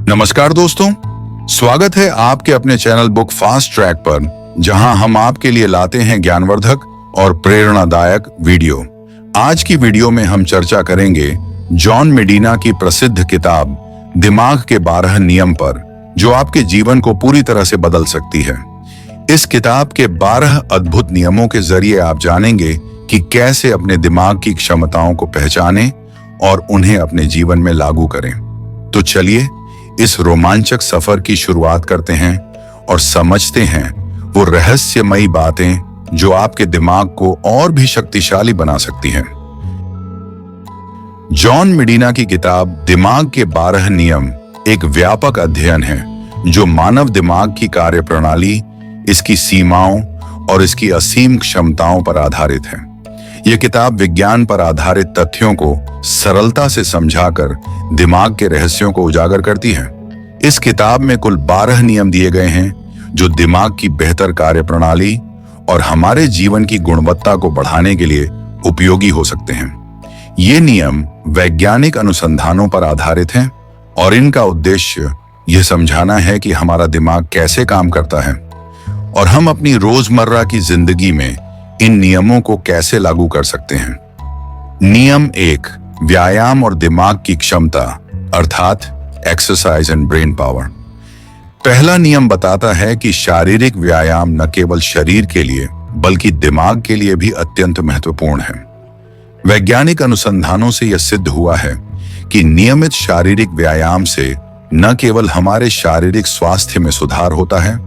नमस्कार दोस्तों, स्वागत है आपके अपने चैनल बुक फास्ट ट्रैक पर, जहां हम आपके लिए लाते हैं ज्ञानवर्धक और प्रेरणादायक वीडियो। आज की वीडियो में हम चर्चा करेंगे जॉन मेडिना की प्रसिद्ध किताब दिमाग के 12 नियम पर, जो आपके जीवन को पूरी तरह से बदल सकती है। इस किताब के 12 अद्भुत नियमों के जरिए आप जानेंगे कि कैसे अपने दिमाग की क्षमताओं को पहचानें और उन्हें अपने जीवन में लागू करें। तो चलिए इस रोमांचक सफर की शुरुआत करते हैं और समझते हैं वो रहस्यमयी बातें जो आपके दिमाग को और भी शक्तिशाली बना सकती हैं। जॉन मेडिना की किताब दिमाग के 12 नियम एक व्यापक अध्ययन है जो मानव दिमाग की कार्यप्रणाली, इसकी सीमाओं और इसकी असीम क्षमताओं पर आधारित है। यह किताब विज्ञान पर आधारित तथ्यों को सरलता से समझाकर दिमाग के रहस्यों को उजागर करती है। इस किताब में कुल 12 नियम दिए गए हैं जो दिमाग की बेहतर कार्यप्रणाली और हमारे जीवन की गुणवत्ता को बढ़ाने के लिए उपयोगी हो सकते हैं। ये नियम वैज्ञानिक अनुसंधानों पर आधारित हैं और इनका उद्देश्य यह समझाना है कि हमारा दिमाग कैसे काम करता है और हम अपनी रोजमर्रा की जिंदगी में इन नियमों को कैसे लागू कर सकते हैं। नियम 1, व्यायाम और दिमाग की क्षमता, अर्थात एक्सरसाइज एंड ब्रेन पावर। पहला नियम बताता है कि शारीरिक व्यायाम न केवल शरीर के लिए बल्कि दिमाग के लिए भी अत्यंत महत्वपूर्ण है। वैज्ञानिक अनुसंधानों से यह सिद्ध हुआ है कि नियमित शारीरिक व्यायाम से न केवल हमारे शारीरिक स्वास्थ्य में सुधार होता है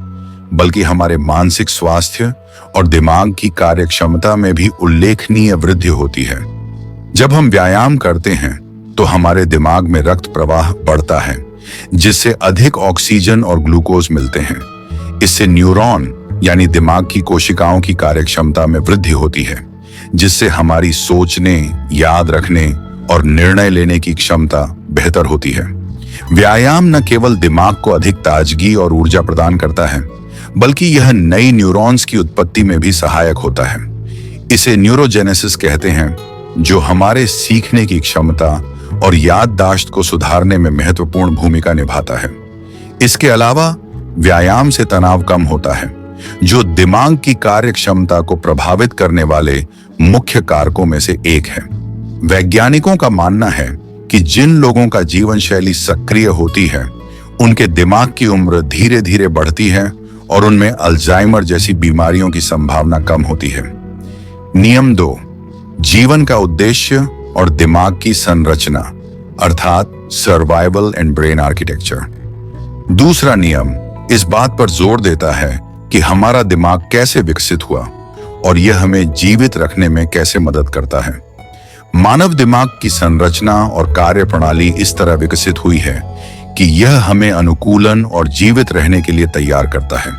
बल्कि हमारे मानसिक स्वास्थ्य और दिमाग की कार्यक्षमता में भी उल्लेखनीय वृद्धि होती है। जब हम व्यायाम करते हैं तो हमारे दिमाग में रक्त प्रवाह बढ़ता है, जिससे अधिक ऑक्सीजन और ग्लूकोज मिलते हैं। इससे न्यूरॉन यानी दिमाग की कोशिकाओं की कार्यक्षमता में वृद्धि होती है, जिससे हमारी सोचने, याद रखने और निर्णय लेने की क्षमता बेहतर होती है। व्यायाम न केवल दिमाग को अधिक ताजगी और ऊर्जा प्रदान करता है बल्कि यह नई न्यूरॉन्स की उत्पत्ति में भी सहायक होता है। इसे न्यूरोजेनेसिस कहते हैं, जो हमारे सीखने की क्षमता और याददाश्त को सुधारने में महत्वपूर्ण भूमिका निभाता है। इसके अलावा व्यायाम से तनाव कम होता है, जो दिमाग की कार्यक्षमता को प्रभावित करने वाले मुख्य कारकों में से एक है। वैज्ञानिकों का मानना है कि जिन लोगों का जीवन शैली सक्रिय होती है, उनके दिमाग की उम्र धीरे धीरे बढ़ती है और उनमें अल्जाइमर जैसी बीमारियों की संभावना कम होती है। नियम 2, जीवन का उद्देश्य और दिमाग की संरचना, अर्थात सर्वाइवल एंड ब्रेन आर्किटेक्चर। दूसरा नियम इस बात पर जोर देता है कि हमारा दिमाग कैसे विकसित हुआ और यह हमें जीवित रखने में कैसे मदद करता है। मानव दिमाग की संरचना और कार्यप्रणाली इस तरह विकसित हुई है कि यह हमें अनुकूलन और जीवित रहने के लिए तैयार करता है।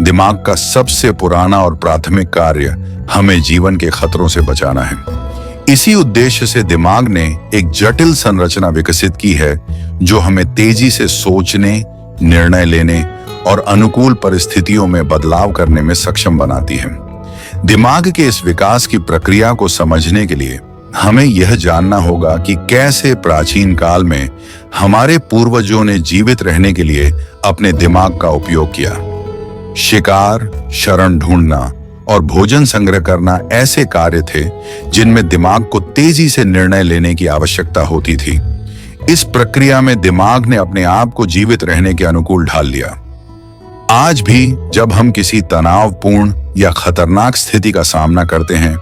दिमाग का सबसे पुराना और प्राथमिक कार्य हमें जीवन के खतरों से बचाना है। इसी उद्देश्य से दिमाग ने एक जटिल संरचना विकसित की है जो हमें तेजी से सोचने, निर्णय लेने और अनुकूल परिस्थितियों में बदलाव करने में सक्षम बनाती है। दिमाग के इस विकास की प्रक्रिया को समझने के लिए हमें यह जानना होगा कि कैसे प्राचीन काल में हमारे पूर्वजों ने जीवित रहने के लिए अपने दिमाग का उपयोग किया। शिकार, शरण ढूंढना और भोजन संग्रह करना ऐसे कार्य थे जिनमें दिमाग को तेजी से निर्णय लेने की आवश्यकता होती थी। इस प्रक्रिया में दिमाग ने अपने आप को जीवित रहने के अनुकूल ढाल लिया। आज भी जब हम किसी तनावपूर्ण या खतरनाक स्थिति का सामना करते हैं,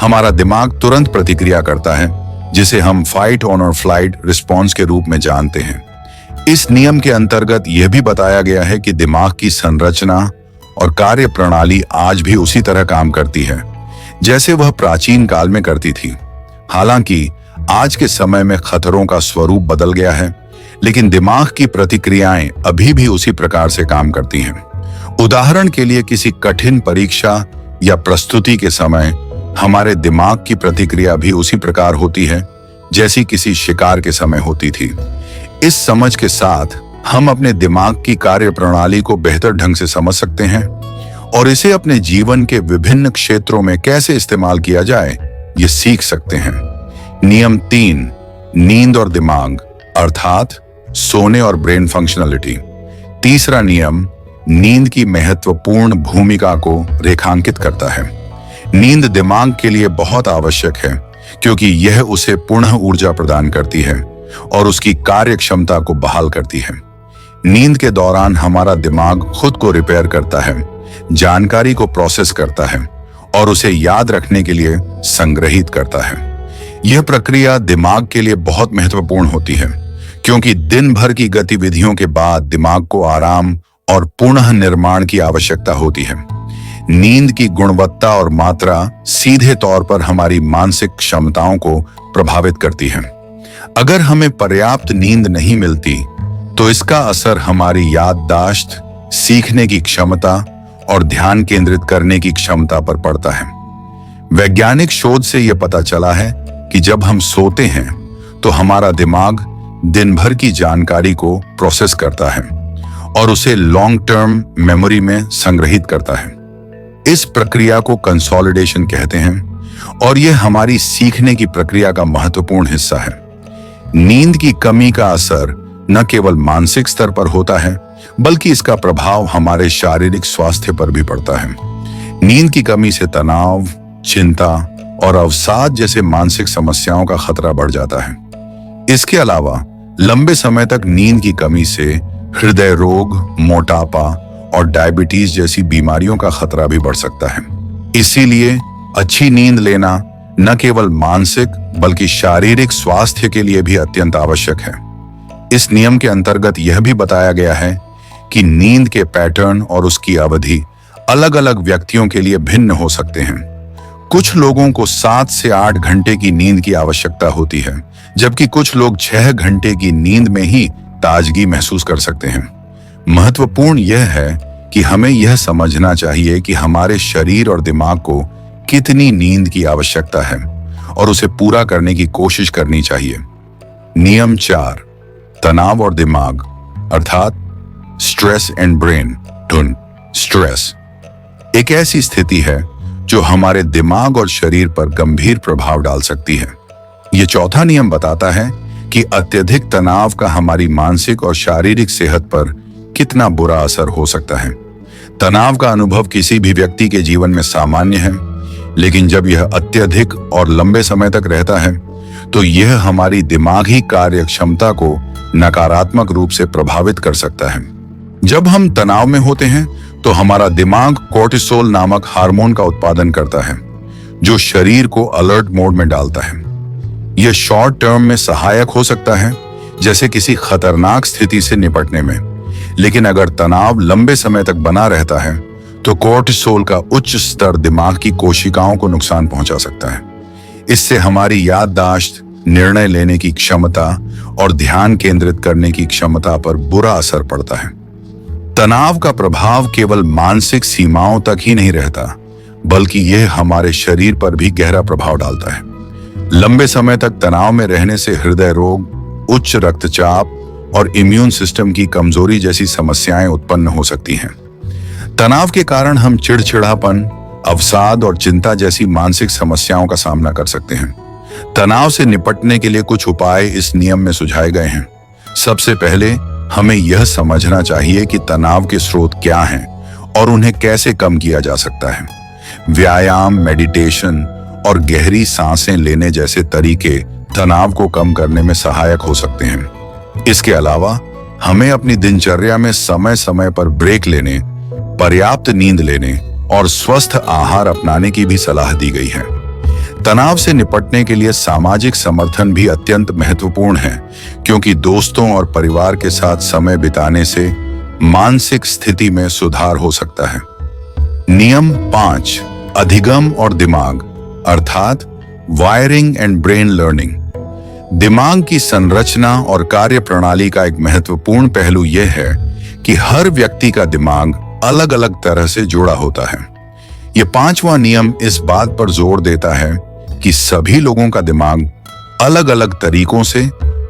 हमारा दिमाग तुरंत प्रतिक्रिया करता है, जिसे हम फाइट ऑन और फ्लाइट रिस्पॉन्स के रूप में जानते हैं। इस नियम के अंतर्गत यह भी बताया गया है कि दिमाग की संरचना और कार्य प्रणाली आज भी उसी तरह काम करती है जैसे वह प्राचीन काल में करती थी। हालांकि आज के समय में खतरों का स्वरूप बदल गया है, लेकिन दिमाग की प्रतिक्रियाएं अभी भी उसी प्रकार से काम करती हैं। उदाहरण के लिए किसी कठिन परीक्षा या प्रस्तुति के समय हमारे दिमाग की प्रतिक्रिया भी उसी प्रकार होती है जैसी किसी शिकार के समय होती थी। इस समझ के साथ हम अपने दिमाग की कार्यप्रणाली को बेहतर ढंग से समझ सकते हैं और इसे अपने जीवन के विभिन्न क्षेत्रों में कैसे इस्तेमाल किया जाए, ये सीख सकते हैं। नियम 3, नींद और दिमाग, अर्थात सोने और ब्रेन फंक्शनलिटी। तीसरा नियम नींद की महत्वपूर्ण भूमिका को रेखांकित करता है। नींद दिमाग के लिए बहुत आवश्यक है क्योंकि यह उसे पुनः ऊर्जा प्रदान करती है और उसकी कार्य क्षमता को बहाल करती है। नींद के दौरान हमारा दिमाग खुद को रिपेयर करता है, जानकारी को प्रोसेस करता है और उसे याद रखने के लिए संग्रहित करता है। यह प्रक्रिया दिमाग के लिए बहुत महत्वपूर्ण होती है क्योंकि दिन भर की गतिविधियों के बाद दिमाग को आराम और पुनः निर्माण की आवश्यकता होती है। नींद की गुणवत्ता और मात्रा सीधे तौर पर हमारी मानसिक क्षमताओं को प्रभावित करती है। अगर हमें पर्याप्त नींद नहीं मिलती तो इसका असर हमारी याददाश्त, सीखने की क्षमता और ध्यान केंद्रित करने की क्षमता पर पड़ता है। वैज्ञानिक शोध से यह पता चला है कि जब हम सोते हैं तो हमारा दिमाग दिन भर की जानकारी को प्रोसेस करता है और उसे लॉन्ग टर्म मेमोरी में संग्रहित करता है। इस प्रक्रिया को कंसोलिडेशन कहते हैं और यह हमारी सीखने की प्रक्रिया का महत्वपूर्ण हिस्सा है। नींद की कमी का असर न केवल मानसिक स्तर पर होता है बल्कि इसका प्रभाव हमारे शारीरिक स्वास्थ्य पर भी पड़ता है। नींद की कमी से तनाव, चिंता और अवसाद जैसे मानसिक समस्याओं का खतरा बढ़ जाता है। इसके अलावा लंबे समय तक नींद की कमी से हृदय रोग, मोटापा और डायबिटीज जैसी बीमारियों का खतरा भी बढ़ सकता है। इसीलिए अच्छी नींद लेना न केवल मानसिक बल्कि शारीरिक स्वास्थ्य के लिए भी अत्यंत आवश्यक है। इस नियम के अंतर्गत यह भी बताया गया है कि नींद के पैटर्न और उसकी अवधि अलग अलग व्यक्तियों के लिए भिन्न हो सकते हैं। कुछ लोगों को 7 से 8 घंटे की नींद की आवश्यकता होती है, जबकि कुछ लोग 6 घंटे की नींद में ही ताजगी महसूस कर सकते हैं। महत्वपूर्ण यह है कि हमें यह समझना चाहिए कि हमारे शरीर और दिमाग को कितनी नींद की आवश्यकता है और उसे पूरा करने की कोशिश करनी चाहिए। नियम 4 तनाव और दिमाग अर्थात स्ट्रेस एंड ब्रेन। स्ट्रेस एक ऐसी स्थिति है जो हमारे दिमाग और शरीर पर गंभीर प्रभाव डाल सकती है। यह चौथा नियम बताता है कि अत्यधिक तनाव का हमारी मानसिक और शारीरिक सेहत पर कितना बुरा असर हो सकता है। तनाव का अनुभव किसी भी व्यक्ति के जीवन में सामान्य है, लेकिन जब यह अत्यधिक और लंबे समय तक रहता है तो यह हमारी दिमागी कार्य क्षमता को नकारात्मक रूप से प्रभावित कर सकता है। जब हम तनाव में होते हैं तो हमारा दिमाग कोर्टिसोल नामक हार्मोन का उत्पादन करता है, जो शरीर को अलर्ट मोड में डालता है। यह शॉर्ट टर्म में सहायक हो सकता है, जैसे किसी खतरनाक स्थिति से निपटने में, लेकिन अगर तनाव लंबे समय तक बना रहता है तो कोर्टिसोल का उच्च स्तर दिमाग की कोशिकाओं को नुकसान पहुंचा सकता है। इससे हमारी याददाश्त, निर्णय लेने की क्षमता और ध्यान केंद्रित करने की क्षमता पर बुरा असर पड़ता है। तनाव का प्रभाव केवल मानसिक सीमाओं तक ही नहीं रहता, बल्कि यह हमारे शरीर पर भी गहरा प्रभाव डालता है। लंबे समय तक तनाव में रहने से हृदय रोग, उच्च रक्तचाप और इम्यून सिस्टम की कमजोरी जैसी समस्याएं उत्पन्न हो सकती हैं। तनाव के कारण हम चिड़चिड़ापन, अवसाद और चिंता जैसी मानसिक समस्याओं का सामना कर सकते हैं। तनाव से निपटने के लिए कुछ उपाय इस नियम में सुझाए गए हैं। सबसे पहले हमें यह समझना चाहिए कि तनाव के स्रोत क्या हैं और उन्हें कैसे कम किया जा सकता है। व्यायाम, मेडिटेशन और गहरी सांसें लेने जैसे तरीके तनाव को कम करने में सहायक हो सकते हैं। इसके अलावा हमें अपनी दिनचर्या में समय समय पर ब्रेक लेने, पर्याप्त नींद लेने और स्वस्थ आहार अपनाने की भी सलाह दी गई है। तनाव से निपटने के लिए सामाजिक समर्थन भी अत्यंत महत्वपूर्ण है, क्योंकि दोस्तों और परिवार के साथ समय बिताने से मानसिक स्थिति में सुधार हो सकता है। नियम 5 अधिगम और दिमाग अर्थात वायरिंग एंड ब्रेन लर्निंग। दिमाग की संरचना और कार्य प्रणाली का एक महत्वपूर्ण पहलू यह है कि हर व्यक्ति का दिमाग अलग अलग तरह से जुड़ा होता है। यह 5वां नियम इस बात पर जोर देता है कि सभी लोगों का दिमाग अलग अलग तरीकों से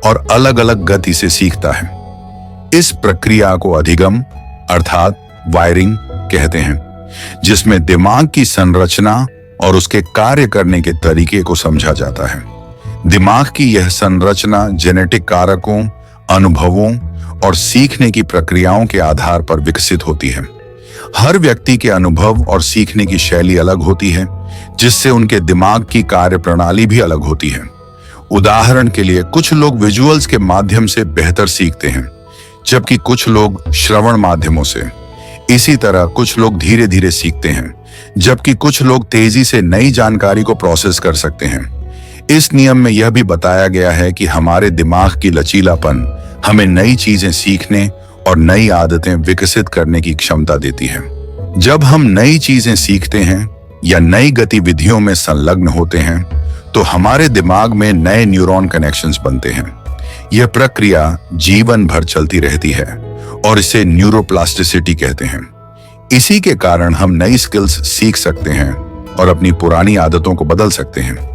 और अलग अलग गति से सीखता है। इस प्रक्रिया को अधिगम अर्थात वायरिंग कहते हैं, जिसमें दिमाग की संरचना और उसके कार्य करने के तरीके को समझा जाता है। दिमाग की यह संरचना जेनेटिक कारकों, अनुभवों और सीखने की प्रक्रियाओं के आधार पर विकसित होती है। हर व्यक्ति के अनुभव और सीखने की शैली अलग होती है, जिससे उनके दिमाग की कार्यप्रणाली भी अलग होती है। उदाहरण के लिए कुछ लोग विजुअल्स के माध्यम से बेहतर सीखते हैं, जबकि कुछ लोग श्रवण माध्यमों से। इसी तरह कुछ लोग धीरे धीरे सीखते हैं, जबकि कुछ लोग तेजी से नई जानकारी को प्रोसेस कर सकते हैं। इस नियम में यह भी बताया गया है कि हमारे दिमाग की लचीलापन हमें नई चीजें सीखने और नई आदतें विकसित करने की क्षमता देती है। जब हम नई चीजें सीखते हैं या नई गतिविधियों में संलग्न होते हैं, तो हमारे दिमाग में नए न्यूरॉन कनेक्शंस बनते हैं। यह प्रक्रिया जीवन भर चलती रहती है और इसे न्यूरोप्लास्टिसिटी कहते हैं। इसी के कारण हम नई स्किल्स सीख सकते हैं और अपनी पुरानी आदतों को बदल सकते हैं।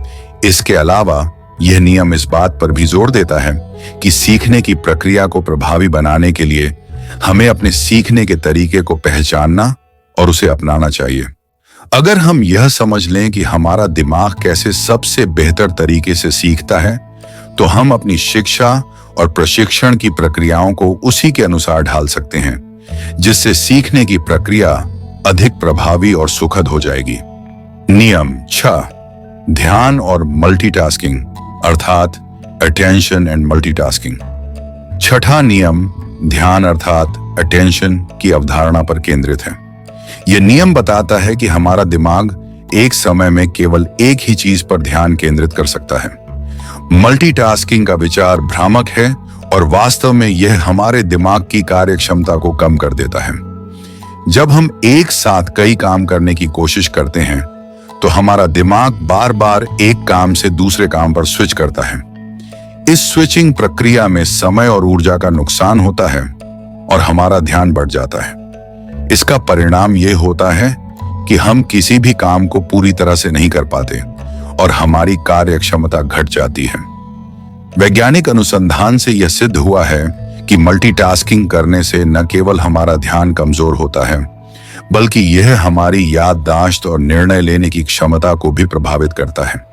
इसके अलावा यह नियम इस बात पर भी जोर देता है कि सीखने की प्रक्रिया को प्रभावी बनाने के लिए हमें अपने सीखने के तरीके को पहचानना और उसे अपनाना चाहिए। अगर हम यह समझ लें कि हमारा दिमाग कैसे सबसे बेहतर तरीके से सीखता है, तो हम अपनी शिक्षा और प्रशिक्षण की प्रक्रियाओं को उसी के अनुसार ढाल सकते हैं, जिससे सीखने की प्रक्रिया अधिक प्रभावी और सुखद हो जाएगी। नियम 6, ध्यान और मल्टीटास्किंग अर्थात अटेंशन एंड मल्टीटास्किंग। छठा नियम ध्यान अर्थात अटेंशन की अवधारणा पर केंद्रित है। यह नियम बताता है कि हमारा दिमाग एक समय में केवल एक ही चीज पर ध्यान केंद्रित कर सकता है। मल्टीटास्किंग का विचार भ्रामक है और वास्तव में यह हमारे दिमाग की कार्यक्षमता को कम कर देता है। जब हम एक साथ कई काम करने की कोशिश करते हैं, तो हमारा दिमाग बार बार एक काम से दूसरे काम पर स्विच करता है। इस स्विचिंग प्रक्रिया में समय और ऊर्जा का नुकसान होता है और हमारा ध्यान बढ़ जाता है। इसका परिणाम यह होता है कि हम किसी भी काम को पूरी तरह से नहीं कर पाते और हमारी कार्यक्षमता घट जाती है। वैज्ञानिक अनुसंधान से यह सिद्ध हुआ है कि मल्टीटास्किंग करने से न केवल हमारा ध्यान कमजोर होता है, बल्कि यह हमारी याददाश्त और निर्णय लेने की क्षमता को भी प्रभावित करता है।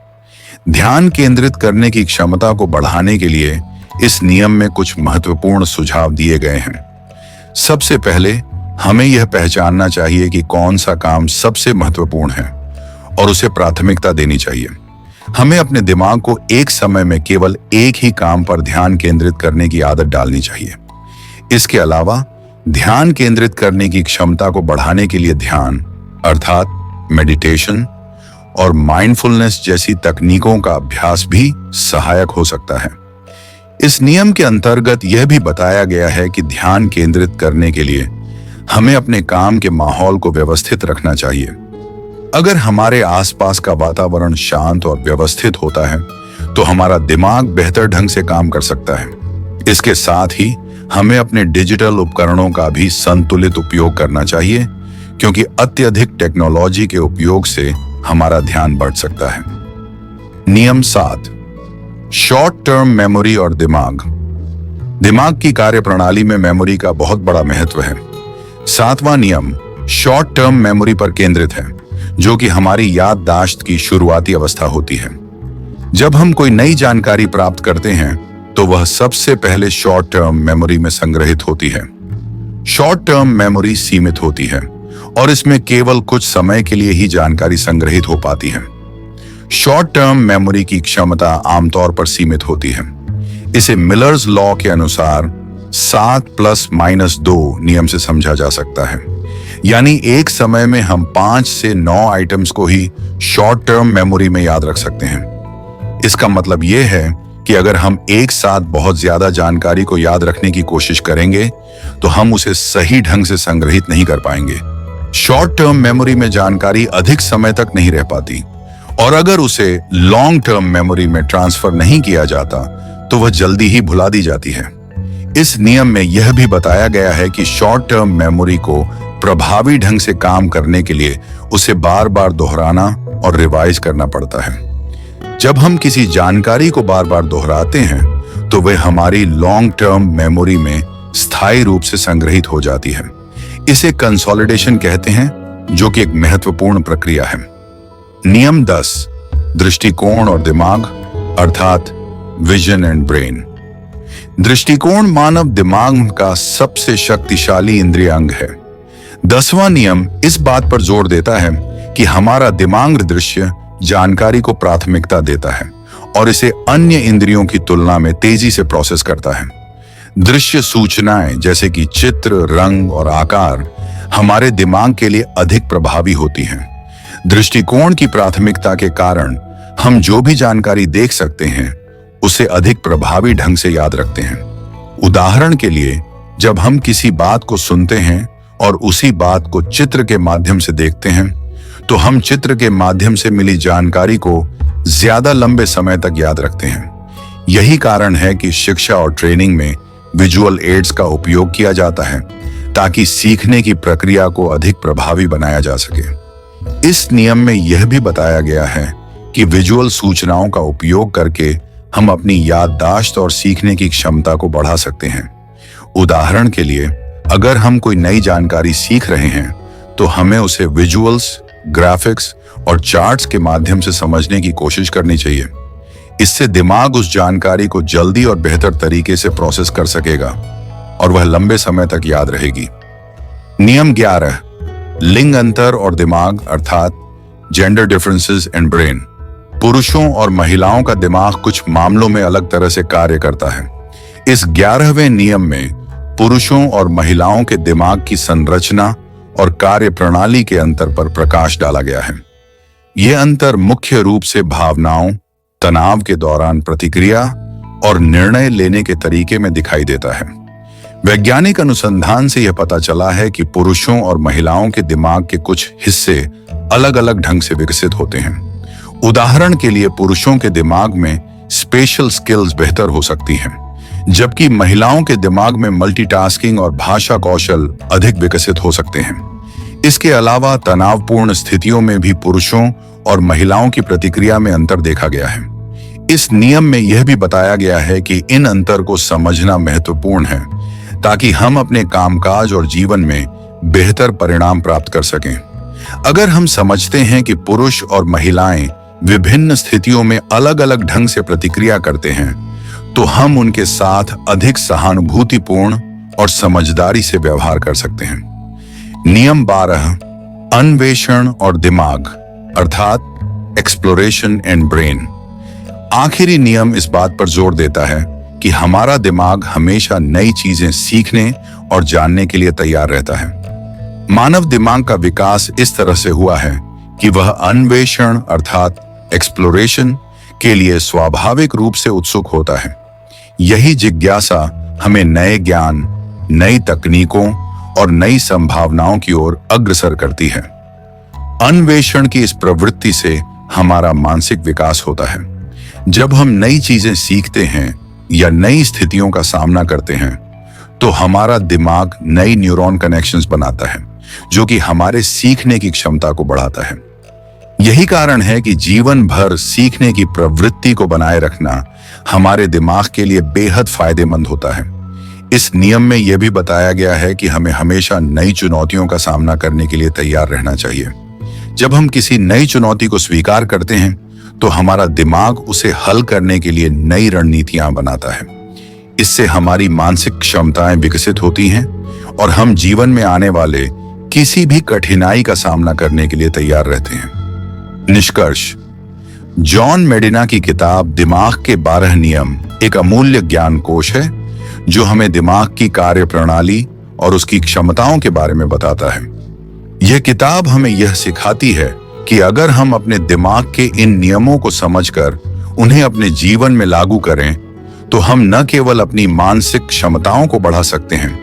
ध्यान केंद्रित करने की क्षमता को बढ़ाने के लिए इस नियम में कुछ महत्वपूर्ण सुझाव दिए गए हैं। सबसे पहले हमें यह पहचानना चाहिए कि कौन सा काम सबसे महत्वपूर्ण है और उसे प्राथमिकता देनी चाहिए। हमें अपने दिमाग को एक समय में केवल एक ही काम पर ध्यान केंद्रित करने की आदत डालनी चाहिए। इसके अलावा ध्यान केंद्रित करने की क्षमता को बढ़ाने के लिए ध्यान अर्थात मेडिटेशन और माइंडफुलनेस जैसी तकनीकों का अभ्यास भी सहायक हो सकता है। इस नियम के अंतर्गत यह भी बताया गया है कि ध्यान केंद्रित करने के लिए हमें अपने काम के माहौल को व्यवस्थित रखना चाहिए। अगर हमारे आसपास का वातावरण शांत और व्यवस्थित होता है, तो हमारा दिमाग बेहतर ढंग से काम कर सकता है। इसके साथ ही हमें अपने डिजिटल उपकरणों का भी संतुलित उपयोग करना चाहिए, क्योंकि अत्यधिक टेक्नोलॉजी के उपयोग से हमारा ध्यान बढ़ सकता है। नियम 7, शॉर्ट टर्म मेमोरी और दिमाग की कार्यप्रणाली में मेमोरी का बहुत बड़ा महत्व है। 7वां नियम शॉर्ट टर्म मेमोरी पर केंद्रित है, जो कि हमारी याददाश्त की शुरुआती अवस्था होती है। जब हम कोई नई जानकारी प्राप्त करते हैं, तो वह सबसे पहले शॉर्ट टर्म मेमोरी में संग्रहित होती है। शॉर्ट टर्म मेमोरी सीमित होती है और इसमें केवल कुछ समय के लिए ही जानकारी संग्रहित हो पाती है। शॉर्ट टर्म मेमोरी की क्षमता आमतौर पर सीमित होती है। इसे मिलर्स लॉ के अनुसार 7 ± 2 नियम से समझा जा सकता है। यानी एक समय में हम 5 से 9 आइटम्स को ही शॉर्ट टर्म मेमोरी में याद रख सकते हैं। इसका मतलब यह है कि अगर हम एक साथ बहुत ज्यादा जानकारी को याद रखने की कोशिश करेंगे, तो हम उसे सही ढंग से संग्रहित नहीं कर पाएंगे। शॉर्ट टर्म मेमोरी में जानकारी अधिक समय तक नहीं रह पाती, और अगर उसे लॉन्ग टर्म मेमोरी में ट्रांसफर नहीं किया जाता, तो वह जल्दी ही भुला दी जाती है। इस नियम में यह भी बताया गया है कि शॉर्ट टर्म मेमोरी को प्रभावी ढंग से काम करने के लिए उसे बार बार दोहराना और रिवाइज करना पड़ता है। जब हम किसी जानकारी को बार बार दोहराते हैं, तो वह हमारी लॉन्ग टर्म मेमोरी में स्थायी रूप से संग्रहित हो जाती है। इसे कंसोलिडेशन कहते हैं, जो कि एक महत्वपूर्ण प्रक्रिया है। नियम 10, दृष्टिकोण और दिमाग अर्थात विजन एंड ब्रेन। दृष्टिकोण मानव दिमाग का सबसे शक्तिशाली इंद्रिय अंग है। 10वां नियम इस बात पर जोर देता है कि हमारा दिमाग दृश्य जानकारी को प्राथमिकता देता है और इसे अन्य इंद्रियों की तुलना में तेजी से प्रोसेस करता है। दृश्य सूचनाएं जैसे कि चित्र, रंग और आकार हमारे दिमाग के लिए अधिक प्रभावी होती हैं। दृष्टिकोण की प्राथमिकता के कारण हम जो भी जानकारी देख सकते हैं उसे अधिक प्रभावी ढंग से याद रखते हैं। उदाहरण के लिए, जब हम किसी बात को सुनते हैं और उसी बात को चित्र के माध्यम से देखते हैं तो हम चित्र के माध्यम से मिली जानकारी को ज्यादा लंबे समय तक याद रखते हैं। यही कारण है कि शिक्षा और ट्रेनिंग में विजुअल एड्स का उपयोग किया जाता है ताकि सीखने की प्रक्रिया को अधिक प्रभावी बनाया जा सके। इस नियम में यह भी बताया गया है कि विजुअल सूचनाओं का उपयोग करके हम अपनी याददाश्त और सीखने की क्षमता को बढ़ा सकते हैं। उदाहरण के लिए, अगर हम कोई नई जानकारी सीख रहे हैं तो हमें उसे विजुअल्स, ग्राफिक्स और चार्ट्स के माध्यम से समझने की कोशिश करनी चाहिए। इससे दिमाग उस जानकारी को जल्दी और बेहतर तरीके से प्रोसेस कर सकेगा और वह लंबे समय तक याद रहेगी। नियम 11, लिंग अंतर और दिमाग अर्थात जेंडर डिफरेंसेस इन ब्रेन। पुरुषों और महिलाओं का दिमाग कुछ मामलों में अलग तरह से कार्य करता है। इस 11वें नियम में पुरुषों और महिलाओं के दिमाग की संरचना और कार्य प्रणाली के अंतर पर प्रकाश डाला गया है। यह अंतर मुख्य रूप से भावनाओं, तनाव के दौरान प्रतिक्रिया और निर्णय लेने के तरीके में दिखाई देता है। वैज्ञानिक अनुसंधान से यह पता चला है कि पुरुषों और महिलाओं के दिमाग के कुछ हिस्से अलग अलग ढंग से विकसित होते हैं। उदाहरण के लिए, पुरुषों के दिमाग में स्पेशल स्किल्स बेहतर हो सकती हैं, जबकि महिलाओं के दिमाग में मल्टीटास्किंग और भाषा कौशल अधिक विकसित हो सकते हैं। इसके अलावा तनावपूर्ण स्थितियों में भी पुरुषों और महिलाओं की प्रतिक्रिया में अंतर देखा गया है। इस नियम में यह भी बताया गया है कि इन अंतर को समझना महत्वपूर्ण है ताकि हम अपने कामकाज और जीवन में बेहतर परिणाम प्राप्त कर सकें। अगर हम समझते हैं कि पुरुष और महिलाएं विभिन्न स्थितियों में अलग अलग ढंग से प्रतिक्रिया करते हैं तो हम उनके साथ अधिक सहानुभूतिपूर्ण और समझदारी से व्यवहार कर सकते हैं। नियम 12, अन्वेषण और दिमाग अर्थात एक्सप्लोरेशन एंड ब्रेन। आखिरी नियम इस बात पर जोर देता है कि हमारा दिमाग हमेशा नई चीजें सीखने और जानने के लिए तैयार रहता है। मानव दिमाग का विकास इस तरह से हुआ है कि वह अन्वेषण अर्थात एक्सप्लोरेशन के लिए स्वाभाविक रूप से उत्सुक होता है। यही जिज्ञासा हमें नए ज्ञान, नई तकनीकों और नई संभावनाओं की ओर अग्रसर करती है। अन्वेषण की इस प्रवृत्ति से हमारा मानसिक विकास होता है। जब हम नई चीजें सीखते हैं या नई स्थितियों का सामना करते हैं तो हमारा दिमाग नई न्यूरॉन कनेक्शंस बनाता है जो कि हमारे सीखने की क्षमता को बढ़ाता है। यही कारण है कि जीवन भर सीखने की प्रवृत्ति को बनाए रखना हमारे दिमाग के लिए बेहद फायदेमंद होता है। इस नियम में यह भी बताया गया है कि हमें हमेशा नई चुनौतियों का सामना करने के लिए तैयार रहना चाहिए। जब हम किसी नई चुनौती को स्वीकार करते हैं तो हमारा दिमाग उसे हल करने के लिए नई रणनीतियां बनाता है। इससे हमारी मानसिक क्षमताएं विकसित होती हैं और हम जीवन में आने वाले किसी भी कठिनाई का सामना करने के लिए तैयार रहते हैं। निष्कर्ष, जॉन मेडिना की किताब दिमाग के 12 नियम एक अमूल्य ज्ञान कोश है जो हमें दिमाग की कार्य प्रणाली और उसकी क्षमताओं के बारे में बताता है। यह किताब हमें यह सिखाती है कि अगर हम अपने दिमाग के इन नियमों को समझकर उन्हें अपने जीवन में लागू करें तो हम न केवल अपनी मानसिक क्षमताओं को बढ़ा सकते हैं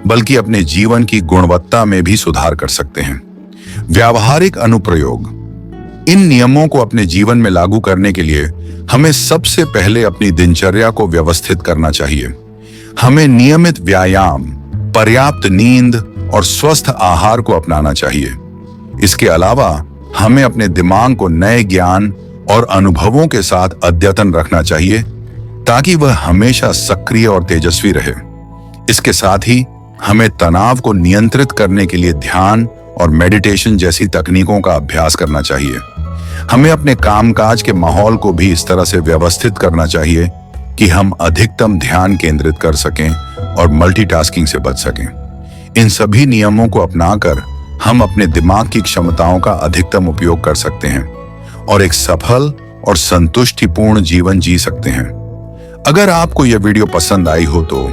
बल्कि अपने जीवन की गुणवत्ता में भी सुधार कर सकते हैं। व्यावहारिक अनुप्रयोग। इन नियमों को अपने जीवन में लागू करने के लिए हमें सबसे पहले अपनी दिनचर्या को व्यवस्थित करना चाहिए। हमें नियमित व्यायाम, पर्याप्त नींद और स्वस्थ आहार को अपनाना चाहिए। इसके अलावा हमें अपने दिमाग को नए ज्ञान और अनुभवों के साथ अद्यतन रखना चाहिए ताकि वह हमेशा सक्रिय और तेजस्वी रहे। इसके साथ ही हमें तनाव को नियंत्रित करने के लिए ध्यान और मेडिटेशन जैसी तकनीकों का अभ्यास करना चाहिए। हमें अपने कामकाज के माहौल को भी इस तरह से व्यवस्थित करना चाहिए कि हम अधिकतम ध्यान केंद्रित कर सकें और मल्टीटास्किंग से बच सकें। इन सभी नियमों को अपनाकर हम अपने दिमाग की क्षमताओं का अधिकतम उपयोग कर सकते हैं और एक सफल और संतुष्टिपूर्ण जीवन जी सकते हैं। अगर आपको यह वीडियो पसंद आई हो तो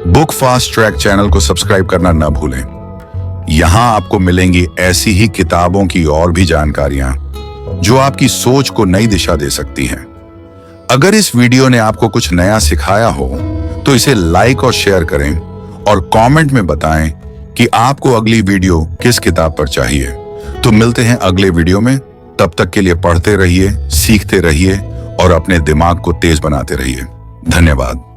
बुक फास्ट ट्रैक चैनल को सब्सक्राइब करना न भूलें। यहां आपको मिलेंगी ऐसी ही किताबों की और भी जानकारियां जो आपकी सोच को नई दिशा दे सकती हैं। अगर इस वीडियो ने आपको कुछ नया सिखाया हो तो इसे लाइक और शेयर करें और कमेंट में बताएं कि आपको अगली वीडियो किस किताब पर चाहिए। तो मिलते हैं अगले वीडियो में। तब तक के लिए पढ़ते रहिए, सीखते रहिए और अपने दिमाग को तेज बनाते रहिए। धन्यवाद।